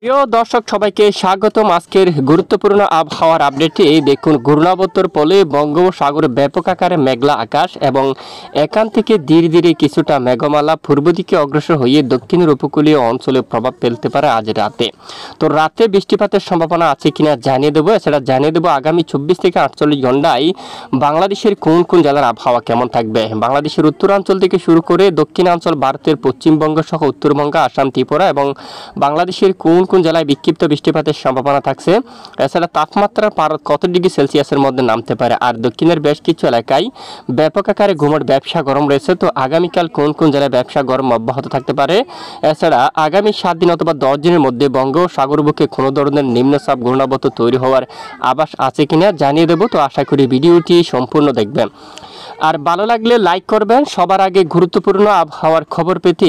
প্রিয় দর্শক সবাইকে স্বাগতম আজকের গুরুত্বপূর্ণ আবহাওয়ার আপডেটে। দেখুন, ঘূর্ণাবর্তের ফলে বঙ্গোপসাগরে ব্যাপক আকারে মেঘলা আকাশ এবং এখান থেকে ধীরে ধীরে কিছুটা মেঘমালা পূর্ব দিকে অগ্রসর হয়ে দক্ষিণের উপকূলীয় অঞ্চলে প্রভাব ফেলতে পারে আজ রাতে। তো রাতে বৃষ্টিপাতের সম্ভাবনা আছে কিনা জানিয়ে দেবো। এছাড়া জানিয়ে দেবো আগামী 24 থেকে 48 ঘন্টায় বাংলাদেশের কোন কোন জেলার আবহাওয়া কেমন থাকবে। বাংলাদেশের উত্তরাঞ্চল থেকে শুরু করে দক্ষিণাঞ্চল, ভারতের পশ্চিমবঙ্গ সহ উত্তরবঙ্গ, আসাম, ত্রিপুরা এবং বাংলাদেশের কোন কোন জেলায় বিক্ষিপ্ত বৃষ্টিপাতের সম্ভাবনা থাকছে। এছাড়া তাপমাত্রার পারদ কত ডিগ্রি সেলসিয়াসের মধ্যে নামতে পারে। আর দক্ষিণের বেশ কিছু এলাকায় ব্যাপক আকারে ঘুমট ব্যবসা গরম রয়েছে। তো আগামীকাল কোন কোন জেলায় ব্যবসা গরম অব্যাহত থাকতে পারে। এছাড়া আগামী 7 দিন অথবা 10 দিনের মধ্যে বঙ্গোপসাগর বুকে কোনো ধরনের নিম্নচাপ ঘূর্ণাবর্ত তৈরি হওয়ার আভাস আছে কিনা জানিয়ে দেবো। তো আশা করি ভিডিওটি সম্পূর্ণ দেখবেন। আর ভালো লাগলে লাইক করবেন। সবার আগে গুরুত্বপূর্ণ আবহাওয়ার খবর পেতে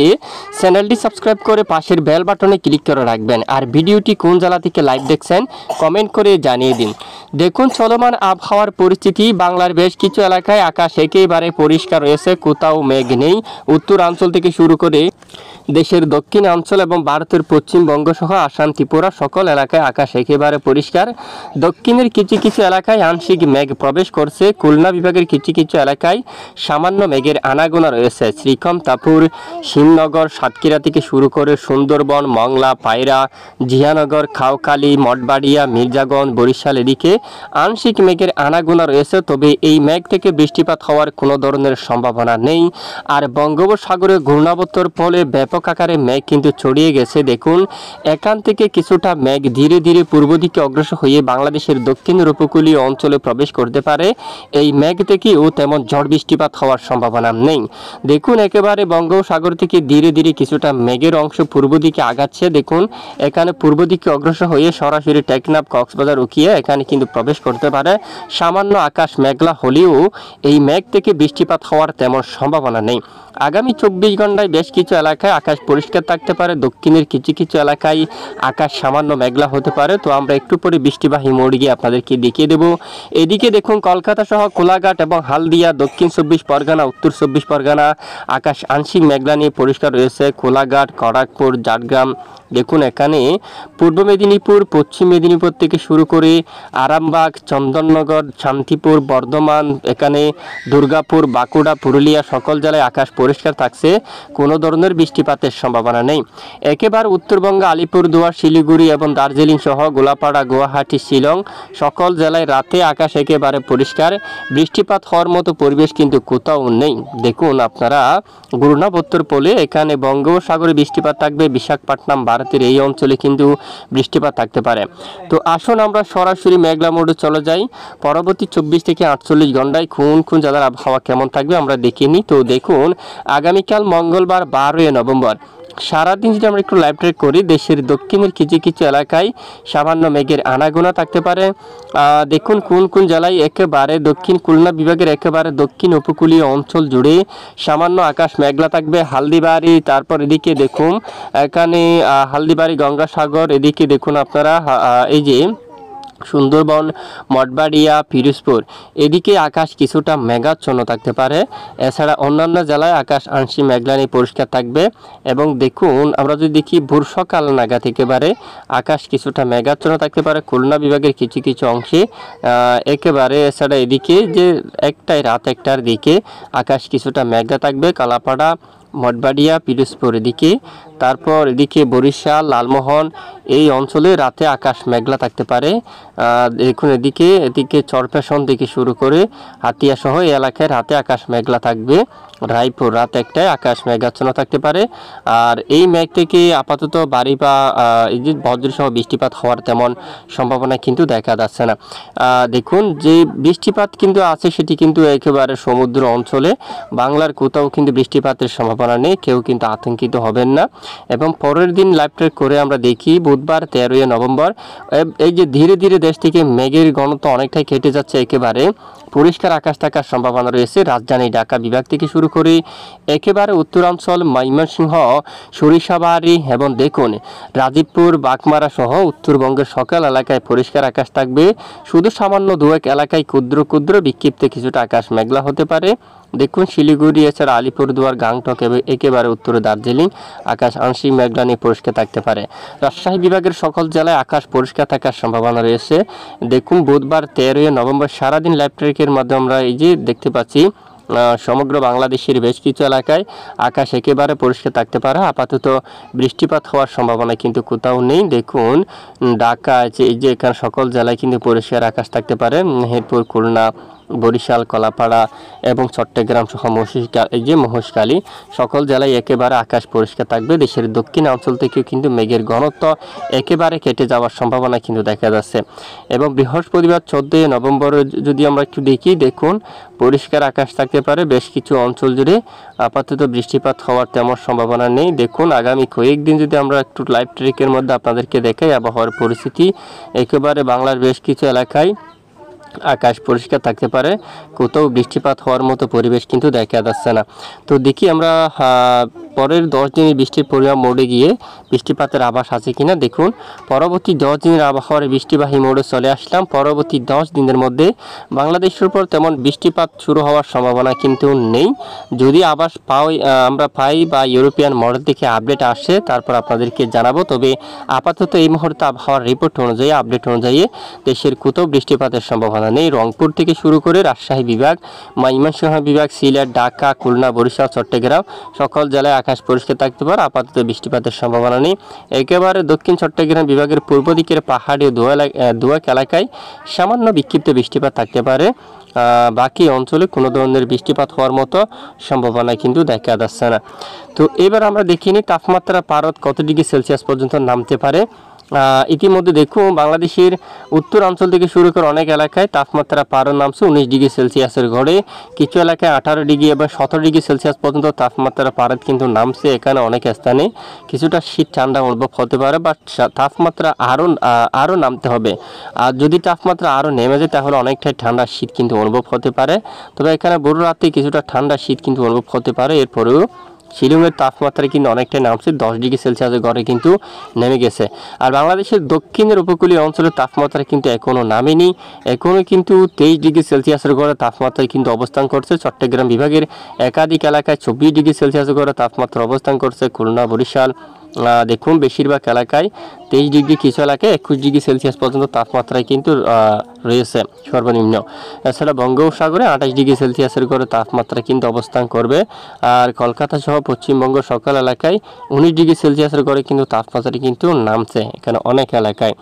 চ্যানেলটি সাবস্ক্রাইব করে পাশের বেল বাটনে ক্লিক করে রাখবেন। আর ভিডিওটি কোন জেলা থেকে লাইভ দেখছেন কমেন্ট করে জানিয়ে দিন। দেখুন, চলমান আবহাওয়ার পরিস্থিতি। বাংলার বেশ কিছু এলাকায় আকাশ একেবারে পরিষ্কার রয়েছে, কোথাও মেঘ নেই। উত্তরাঞ্চল থেকে শুরু করে দেশের দক্ষিণাঞ্চল এবং ভারতের পশ্চিমবঙ্গ সহ আসাম, ত্রিপুরা সকল এলাকায় আকাশ একেবারে পরিষ্কার। দক্ষিণের কিছু কিছু এলাকায় আংশিক মেঘ প্রবেশ করছে। খুলনা বিভাগের কিছু কিছু এলাকায় সামান্য মেঘের আনাগোনা রয়েছে। শ্রীকম, তাপুর, শিবনগর, সাতক্ষীরা থেকে শুরু করে সুন্দরবন, মংলা, পায়রা, জিয়ানগর, খাওখালী, মঠবাড়িয়া, মির্জাগঞ্জ, বরিশাল এদিকে আংশিক মেঘের আনাগোনা রয়েছে। তবে এই মেঘ থেকে বৃষ্টিপাত হওয়ার কোনো ধরনের সম্ভাবনা নেই। আর বঙ্গোপসাগরে ঘূর্ণাবর্তের ফলে ব্যাপক আকারে মেঘ কিন্তু ছড়িয়ে গেছে। দেখুন, এখান থেকে কিছুটা মেঘ ধীরে ধীরে পূর্ব দিকে অগ্রসর হয়ে বাংলাদেশের দক্ষিণের উপকূলীয় অঞ্চলে প্রবেশ করতে পারে। এই মেঘ থেকেও তেমন ঝড় বৃষ্টিপাত হওয়ার সম্ভাবনা নেই। দেখুন, একেবারে বঙ্গোপসাগর থেকে ধীরে ধীরে কিছুটা মেঘের অংশ পূর্ব দিকে আগাচ্ছে। দেখুন, এখানে পূর্ব দিকে অগ্রসর হয়ে সরাসরি টেকনাফ, কক্সবাজার, উখিয়া এখানে কিন্তু প্রবেশ করতে পারে। সামান্য আকাশ মেঘলা হলেও এই মেঘ থেকে বৃষ্টিপাত হওয়ার তেমন সম্ভাবনা নেই। আগামী 24 ঘন্টায় বেশ কিছু এলাকায় আকাশ পরিষ্কার থাকতে পারে। দক্ষিণের কিছু কিছু এলাকায় আকাশ সামান্য মেঘলা হতে পারে। তো আমরা একটু পরে বৃষ্টিবাহী মোড় গিয়ে আপনাদেরকে দেখিয়ে দেবো। এদিকে দেখুন, কলকাতা সহ কোলাঘাট এবং হালদিয়া, দক্ষিণ 24 পরগনা, উত্তর 24 পরগনা আকাশ আংশিক মেঘলা নিয়ে পরিষ্কার রয়েছে। কোলাঘাট, খড়গপুর, ঝাড়গ্রাম দেখুন, এখানে পূর্ব মেদিনীপুর, পশ্চিম মেদিনীপুর থেকে শুরু করে আরামবাগ, চন্দননগর, শান্তিপুর, বর্ধমান, এখানে দুর্গাপুর, বাঁকুড়া, পুরুলিয়া সকল জেলায় আকাশ পরিষ্কার থাকছে। কোনো ধরনের বৃষ্টিপাতের সম্ভাবনা নেই। একেবারে উত্তরবঙ্গে আলিপুরদুয়ার, শিলিগুড়ি এবং দার্জিলিং সহ গোলাপাড়া, গুয়াহাটি, শিলং সকল জেলায় রাতে আকাশ একেবারে পরিষ্কার। বৃষ্টিপাত হওয়ার মতো পরিবেশ কিন্তু কোথাও নেই। দেখুন আপনারা, ঘূর্ণাবর্তের ফলে এখানে বঙ্গোপসাগরে বৃষ্টিপাত থাকবে। বিশাখাপট্টনম, ভারতের এই অঞ্চলে কিন্তু বৃষ্টিপাত থাকতে পারে। তো আসুন আমরা সরাসরি মেঘলা মোডে চলে যাই। পরবর্তী 24 থেকে 48 ঘন্টায় কোন কোন জেলার আবহাওয়া কেমন থাকবে আমরা দেখে নিই। তো দেখুন, আগামীকাল মঙ্গলবার 12 নভেম্বর সারাদিন যদি আমরা একটু লাইভ ট্রেক করি, দেশের দক্ষিণের কিছু কিছু এলাকায় সামান্য মেঘের আনাগোনা থাকতে পারে। দেখুন কোন কোন জেলায় একেবারে দক্ষিণ খুলনা বিভাগের একেবারে দক্ষিণ উপকূলীয় অঞ্চল জুড়ে সামান্য আকাশ মেঘলা থাকবে। হালদিবাড়ি, তারপর এদিকে দেখুন এখানে হালদিবাড়ি, গঙ্গাসাগর, এদিকে দেখুন আপনারা এই যে সুন্দরবন, মঠবাড়িয়া, পিরোজপুর এদিকে আকাশ কিছুটা মেঘাচ্ছন্ন থাকতে পারে। এছাড়া অন্যান্য জেলায় আকাশ আংশিক মেঘলা নিয়ে পরিষ্কার থাকবে। এবং দেখুন, আমরা যদি দেখি ভোর সকাল নাগাদ একেবারে আকাশ কিছুটা মেঘাচ্ছন্ন থাকতে পারে খুলনা বিভাগের কিছু কিছু অংশে একেবারে। এছাড়া এদিকে যে রাত একটার দিকে আকাশ কিছুটা মেঘলা থাকবে কালাপাড়া, মঠবাড়িয়া, পিরোজপুর এদিকে। তারপর এদিকে বরিশাল, লালমোহন এই অঞ্চলে রাতে আকাশ মেঘলা থাকতে পারে। দেখুন এদিকে চরপেশন থেকে শুরু করে হাতিয়া সহ এই এলাকায় রাতে আকাশ মেঘলা থাকবে। রায়পুর রাত একটায় আকাশ মেঘাচ্ছন্ন থাকতে পারে। আর এই মেঘ থেকে আপাতত বাড়ি বা এই যে বজ্রসহ বৃষ্টিপাত হওয়ার তেমন সম্ভাবনা কিন্তু দেখা যাচ্ছে না। দেখুন, যে বৃষ্টিপাত কিন্তু আছে সেটি কিন্তু একেবারে সমুদ্র অঞ্চলে। বাংলার কোথাও কিন্তু বৃষ্টিপাতের সম্ভাবনা নেই। কেউ কিন্তু আতঙ্কিত হবেন না। এবং পরের দিন লাইভ ট্রেক করে আমরা দেখি বুধবার 13 নভেম্বর এই যে ধীরে ধীরে দেশ থেকে মেঘের ঘনত্ব অনেকটাই কেটে যাচ্ছে। একেবারে পরিষ্কার আকাশ থাকার সম্ভাবনা রয়েছে। রাজধানী ঢাকা বিভাগ থেকে শুরু করে একেবারে উত্তরাঞ্চল ময়মনসিংহ, সরিষাবাড়ি এবং দেখুন রাজীবপুর, বাঘমারা সহ উত্তরবঙ্গের সকল এলাকায় পরিষ্কার আকাশ থাকবে। শুধু সামান্য দু এক এলাকায় ক্ষুদ্র ক্ষুদ্র বিক্ষিপ্ত কিছুটা আকাশ মেঘলা হতে পারে। দেখুন শিলিগুড়ি এছাড়া আলিপুরদুয়ার, গাংটক এবং একেবারে উত্তরে দার্জিলিং আকাশ আংশিক মেঘলা নিয়ে পরিষ্কার থাকতে পারে। রাজশাহী বিভাগের সকল জেলায় আকাশ পরিষ্কার থাকার সম্ভাবনা রয়েছে। দেখুন বুধবার 13 নভেম্বর সারাদিন লাইভ ট্রেকের মাধ্যমে আমরা এই যে দেখতে পাচ্ছি সমগ্র বাংলাদেশের বেশ কিছু এলাকায় আকাশ একেবারে পরিষ্কার থাকতে পারে। আপাতত বৃষ্টিপাত হওয়ার সম্ভাবনা কিন্তু কোথাও নেই। দেখুন ঢাকা এই যে এখানে সকল জেলায় কিন্তু পরিষ্কার আকাশ থাকতে পারে। মেহেরপুর, খুলনা, বরিশাল, কলাপাড়া এবং চট্টগ্রাম সহ মহেশখালী সকল জেলায় একেবারে আকাশ পরিষ্কার থাকবে। দেশের দক্ষিণ অঞ্চল থেকেও কিন্তু মেঘের ঘনত্ব একেবারে কেটে যাওয়ার সম্ভাবনা কিন্তু দেখা যাচ্ছে। এবং বৃহস্পতিবার 14 নভেম্বর যদি আমরা একটু দেখি, দেখুন পরিষ্কার আকাশ থাকতে পারে বেশ কিছু অঞ্চল জুড়ে। আপাতত বৃষ্টিপাত হওয়ার তেমন সম্ভাবনা নেই। দেখুন আগামী কয়েকদিন যদি আমরা একটু লাইভ ট্রেকের মধ্যে আপনাদেরকে দেখাই আবহাওয়ার পরিস্থিতি, একেবারে বাংলার বেশ কিছু এলাকায় আকাশ পরিষ্কার থাকতে পারে, কোথাও বৃষ্টিপাত হওয়ার মতো পরিবেশ কিন্তু দেখা যাচ্ছে না। তো দেখি আমরা পরের 10 দিনের বৃষ্টির পরিমাণ মোড়ে গিয়ে বৃষ্টিপাতের আভাস আছে কিনা। দেখুন পরবর্তী 10 দিনের আবহাওয়ার বৃষ্টিবাহী মোড়ে চলে আসলাম। পরবর্তী 10 দিনের মধ্যে বাংলাদেশের উপর তেমন বৃষ্টিপাত শুরু হওয়ার সম্ভাবনা কিন্তু নেই। যদি আভাস আমরা পাই বা ইউরোপিয়ান মডেল থেকে আপডেট আসে তারপর আপনাদেরকে জানাবো। তবে আপাতত এই মুহূর্তে আবহাওয়ার রিপোর্ট অনুযায়ী, আপডেট অনুযায়ী দেশের কোথাও বৃষ্টিপাতের সম্ভাবনা নেই। রংপুর থেকে শুরু করে রাজশাহী বিভাগ, ময়মনসিংহ বিভাগ, সিলেট, ঢাকা, খুলনা, বরিশাল, চট্টগ্রাম সকল জেলায় আকাশ পরিষ্কার থাকতে পারে। আপাতত বৃষ্টিপাতের সম্ভাবনা নেই। একেবারে দক্ষিণ চট্টগ্রাম বিভাগের পূর্ব দিকের পাহাড়ি দুয়াক এলাকায় সামান্য বিক্ষিপ্ত বৃষ্টিপাত থাকতে পারে। বাকি অঞ্চলে কোনো ধরনের বৃষ্টিপাত হওয়ার মতো সম্ভাবনা কিন্তু দেখা যাচ্ছে না। তো এবার আমরা দেখিনি তাপমাত্রা পারদ কত ডিগ্রি সেলসিয়াস পর্যন্ত নামতে পারে। ইতিমধ্যে দেখুন বাংলাদেশের উত্তরাঞ্চল থেকে শুরু করে অনেক এলাকায় তাপমাত্রা পারদ নামছে 19 ডিগ্রি সেলসিয়াসের ঘরে। কিছু এলাকায় 18 ডিগ্রি এবং 17 ডিগ্রি সেলসিয়াস পর্যন্ত তাপমাত্রা পারদ কিন্তু নামছে। এখানে অনেক স্থানে কিছুটা শীত ঠান্ডা অনুভব হতে পারে, বাট তাপমাত্রা আরও নামতে হবে। আর যদি তাপমাত্রা আরও নেমে যায় তাহলে অনেকটাই ঠান্ডা শীত কিন্তু অনুভব হতে পারে। তবে এখানে বড় রাতে কিছুটা ঠান্ডা শীত কিন্তু অনুভব হতে পারে। এরপরেও শিলংয়ের তাপমাত্রা কিন্তু অনেকটাই নামছে, 10 ডিগ্রি সেলসিয়াসের ঘরে কিন্তু নেমে গেছে। আর বাংলাদেশের দক্ষিণের উপকূলীয় অঞ্চলের তাপমাত্রা কিন্তু এখনও নামেনি, এখনও কিন্তু 23 ডিগ্রি সেলসিয়াসের ঘরে তাপমাত্রায় কিন্তু অবস্থান করছে। চট্টগ্রাম বিভাগের একাধিক এলাকায় 24 ডিগ্রি সেলসিয়াসের ঘরে তাপমাত্রা অবস্থান করছে। খুলনা, বরিশাল দেখুন বেশিরভাগ এলাকায় 23 ডিগ্রি, কিছু এলাকায় 21 ডিগ্রি সেলসিয়াস পর্যন্ত তাপমাত্রায় কিন্তু রয়েছে সর্বনিম্ন। এছাড়া বঙ্গোপসাগরে 28 ডিগ্রি সেলসিয়াসের ঘরে তাপমাত্রা কিন্তু অবস্থান করবে। আর কলকাতা সহ পশ্চিমবঙ্গ সকল এলাকায় 19 ডিগ্রি সেলসিয়াসের ঘরে কিন্তু তাপমাত্রা কিন্তু নামছে এখানে অনেক এলাকায়।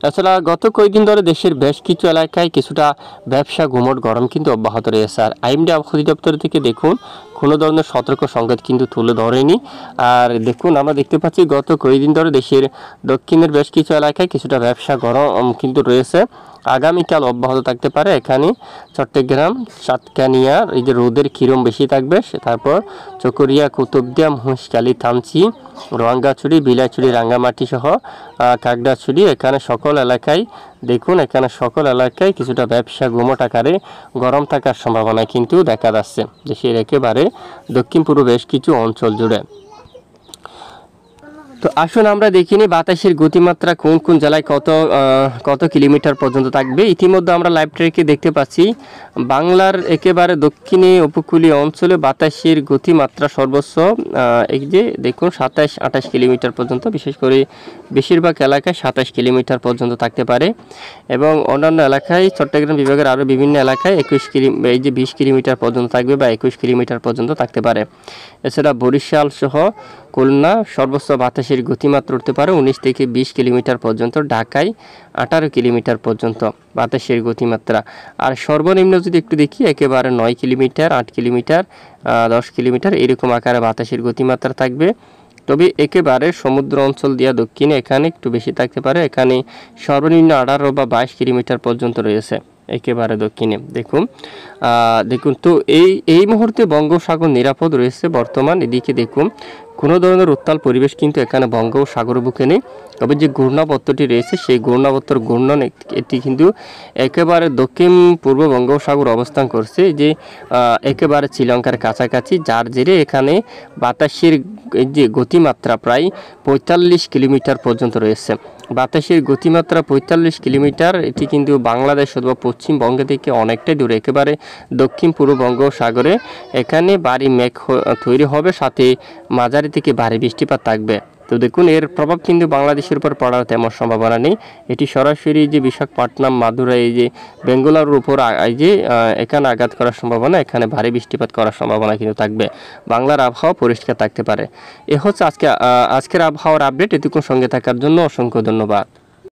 এছাড়া গত কয়েকদিন ধরে দেশের বেশ কিছু এলাকায় কিছুটা ব্যবসা গুমট গরম কিন্তু অব্যাহত রয়েছে। আর আইএমডি আবহাওয়া অধিদপ্তর থেকে দেখুন কোনো ধরনের সতর্ক সংকেত কিন্তু তুলে ধরেনি। আর দেখুন আমরা দেখতে পাচ্ছি গত কয়েকদিন ধরে দেশের দক্ষিণের বেশ কিছু এলাকায় কিছুটা ব্যবসা গরম কিন্তু রয়েছে, আগামীকাল অব্যাহত থাকতে পারে। এখানে চট্টগ্রাম, সাতকানিয়ার এই যে রোদের কিরম বেশি থাকবে, তারপর চকরিয়া, কুতুবদিয়া, মহেশখালী, থানচি, রোয়াঙ্গাছড়ি, বিলাইছড়ি, রাঙ্গামাটি সহ কাকড়াছড়ি এখানে সকল এলাকায় দেখুন এখানে সকল এলাকায় কিছুটা ব্যবসা গুমট আকারে গরম থাকার সম্ভাবনা কিন্তু দেখা যাচ্ছে দেশের একেবারে দক্ষিণ পূর্ব বেশ কিছু অঞ্চল জুড়ে। তো আসুন আমরা দেখিনি বাতাসের গতিমাত্রা কোন কোন জেলায় কত কিলোমিটার পর্যন্ত থাকবে। ইতিমধ্যে আমরা লাইভ ট্রেকে দেখতে পাচ্ছি বাংলার একেবারে দক্ষিণে উপকূলীয় অঞ্চলে বাতাসের গতিমাত্রা সর্বোচ্চ এই যে দেখুন 27-28 কিলোমিটার পর্যন্ত, বিশেষ করে বেশিরভাগ এলাকায় 27 কিলোমিটার পর্যন্ত থাকতে পারে। এবং অন্যান্য এলাকায় চট্টগ্রাম বিভাগের আরও বিভিন্ন এলাকায় 20 কিলোমিটার পর্যন্ত থাকবে বা 21 কিলোমিটার পর্যন্ত থাকতে পারে। এছাড়া বরিশাল সহ খুলনা সর্বোচ্চ বাতাসের গতিমাত্রা উঠতে পারে 19 থেকে 20 কিলোমিটার পর্যন্ত। ঢাকায় 18 কিলোমিটার পর্যন্ত বাতাসের গতিমাত্রা। আর সর্বনিম্ন যদি একটু দেখি একেবারে 9 কিলোমিটার, 8 কিলোমিটার, 10 কিলোমিটার এরকম আকারে বাতাসের গতিমাত্রা থাকবে। তবে একেবারে সমুদ্র অঞ্চল দিয়া দক্ষিণে এখানে একটু বেশি থাকতে পারে, এখানে সর্বনিম্ন 18 বা 22 কিলোমিটার পর্যন্ত রয়েছে একেবারে দক্ষিণে। দেখুন তো এই মুহূর্তে বঙ্গোপসাগর নিরাপদ রয়েছে বর্তমান। এদিকে দেখুন কোনো ধরনের উত্তাল পরিবেশ কিন্তু এখানে বঙ্গোপসাগরের বুকে নেই। তবে যে ঘূর্ণাবর্তটি রয়েছে সেই ঘূর্ণাবর্তর ঘূর্ণন এটি কিন্তু একেবারে দক্ষিণ পূর্ব বঙ্গোপসাগর অবস্থান করছে, যে একেবারে শ্রীলঙ্কার কাছাকাছি, যার জেরে এখানে বাতাসের যে গতিমাত্রা প্রায় ৪৫ কিলোমিটার পর্যন্ত রয়েছে। বাতাসের গতিমাত্রা ৪৫ কিলোমিটার, এটি কিন্তু বাংলাদেশ অথবা পশ্চিমবঙ্গ থেকে অনেকটাই দূরে, একেবারে দক্ষিণ পূর্ব বঙ্গোপসাগরে। এখানে ভারী মেঘ তৈরি হবে, সাথে মাঝারি থেকে ভারী বৃষ্টিপাত থাকবে। তো দেখুন, এর প্রভাব কিন্তু বাংলাদেশের উপর পড়ার তেমন সম্ভাবনা নেই। এটি সরাসরি যে বিশাখাপট্টনম, মাদুরাই, এই যে বেঙ্গালুরুর উপর এই যে এখানে আঘাত করার সম্ভাবনা, এখানে ভারী বৃষ্টিপাত করার সম্ভাবনা কিন্তু থাকবে। বাংলার আবহাওয়া পরিষ্কার থাকতে পারে। এ হচ্ছে আজকের আবহাওয়ার আপডেট। এতক্ষণ সঙ্গে থাকার জন্য অসংখ্য ধন্যবাদ।